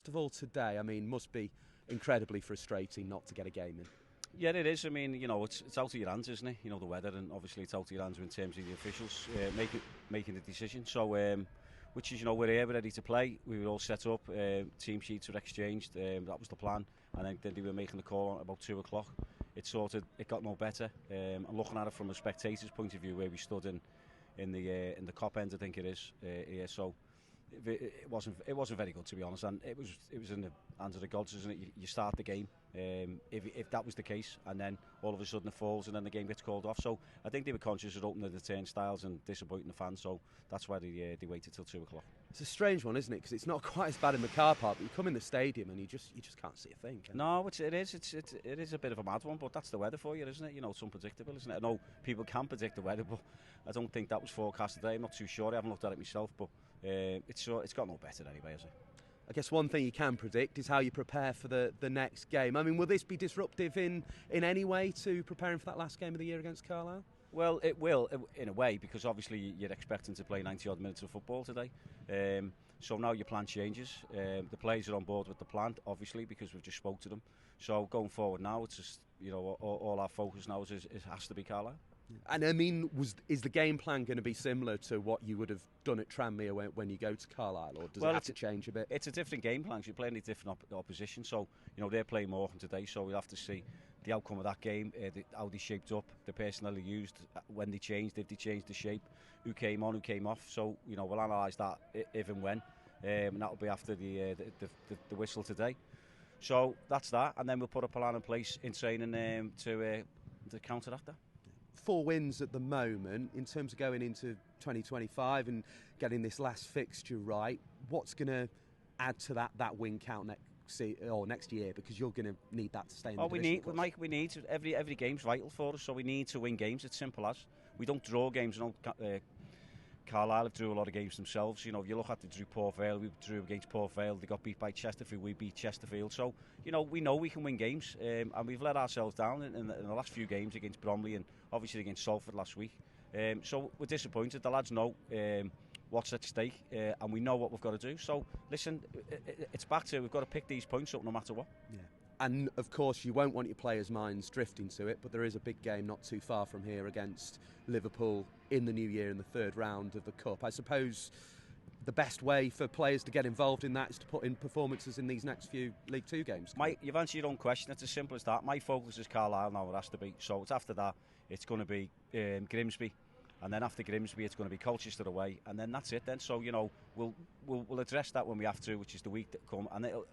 First of all, today, I mean, must be incredibly frustrating not to get a game in. Yeah, it is. I mean, it's out of your hands, isn't it? The weather, and obviously it's out of your hands in terms of the officials making the decision. So, which is, we're here, we're ready to play. We were all set up. Team sheets were exchanged. That was the plan. And then they were making the call at about 2 o'clock. It got no better. And looking at it from a spectator's point of view, where we stood in the cop end, I think it is here. So. It wasn't very good, to be honest, and it was in the hands of the gods, isn't it? You start the game, if that was the case, and then all of a sudden it falls, and then the game gets called off. So I think they were conscious of opening the turnstiles and disappointing the fans. So that's why they waited till 2 o'clock. It's a strange one, isn't it? Because it's not quite as bad in the car park, but you come in the stadium and you just can't see a thing. No, it is a bit of a mad one, but that's the weather for you, isn't it? It's unpredictable, isn't it? I know people can predict the weather, but I don't think that was forecast today. I'm not too sure. I haven't looked at it myself, but it's got no better anyway, is it? I guess one thing you can predict is how you prepare for the next game. I mean, will this be disruptive in any way to preparing for that last game of the year against Carlisle? Well, it will, in a way, because obviously you're expecting to play 90-odd minutes of football today. So now your plan changes. The players are on board with the plan, obviously, because we've just spoke to them. So going forward now, it's just, all our focus now has to be Carlisle. And I mean, is the game plan going to be similar to what you would have done at Tranmere when you go to Carlisle, or does it have to change a bit? It's a different game plan. You're playing a different opposition, so they're playing Morecambe today. So we'll have to see the outcome of that game, how they shaped up, the personnel they used, when they changed, if they changed the shape, who came on, who came off. So we'll analyse that if and when, and that'll be after the whistle today. So that's that, and then we'll put a plan in place in training to counteract that. 4 wins at the moment. In terms of going into 2025 and getting this last fixture right, what's going to add to that win count next year? Because you're going to need that to stay in the division. Mike, we need every game's vital for us, so we need to win games. It's simple as. We don't draw games. Carlisle have drew a lot of games themselves. If you look at drew Port Vale, we drew against Port Vale, they got beat by Chesterfield, we beat Chesterfield. So, we know we can win games, and we've let ourselves down in the last few games against Bromley and obviously against Salford last week. So we're disappointed. The lads know what's at stake, and we know what we've got to do. So, listen, it's back to we've got to pick these points up no matter what. Yeah. And, of course, you won't want your players' minds drifting to it, but there is a big game not too far from here against Liverpool in the new year in the 3rd round of the Cup. I suppose the best way for players to get involved in that is to put in performances in these next few League 2 games. You've answered your own question. It's as simple as that. My focus is Carlisle now, it has to be. So it's after that, it's going to be Grimsby. And then after Grimsby, it's going to be Colchester away, and then that's it. Then, so we'll address that when we have to, which is the week that come, and it'll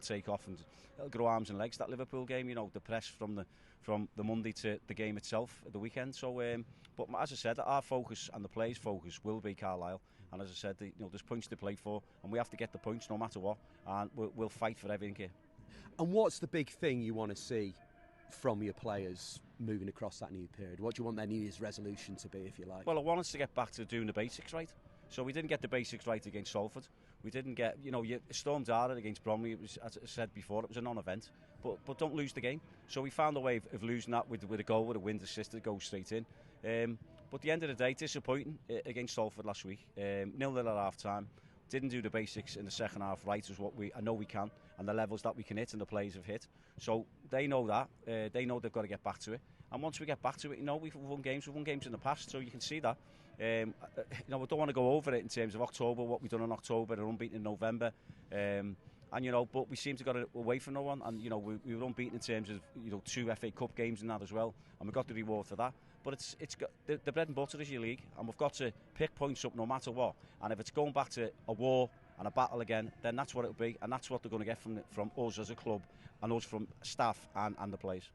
take off and it'll grow arms and legs. That Liverpool game, the press from the Monday to the game itself, the weekend. So, but as I said, our focus and the players' focus will be Carlisle, and as I said, there's points to play for, and we have to get the points no matter what, and we'll fight for everything here. And what's the big thing you want to see from your players moving across that new period? What do you want their New Year's resolution to be, if you like? Well, I want us to get back to doing the basics right. So we didn't get the basics right against Salford. We didn't get, you stormed Dara against Bromley. It was, as I said before, it was a non-event. But don't lose the game. So we found a way of losing that with a goal, with a wind assist, go straight in. But at the end of the day, disappointing against Salford last week. 0-0 at half-time. Didn't do the basics in the second half right as what I know we can, and the levels that we can hit and the players have hit. So they know that. They know they've got to get back to it. And once we get back to it, we've won games. We've won games in the past, so you can see that. We don't want to go over it in terms of October, what we've done in October, and unbeaten in November. But we seem to got away from no one, and we were unbeaten in terms of 2 FA Cup games and that as well, and we got the reward for that. But it's got the bread and butter is your league, and we've got to pick points up no matter what. And if it's going back to a war and a battle again, then that's what it'll be, and that's what they're going to get from us as a club, and us from staff and the players.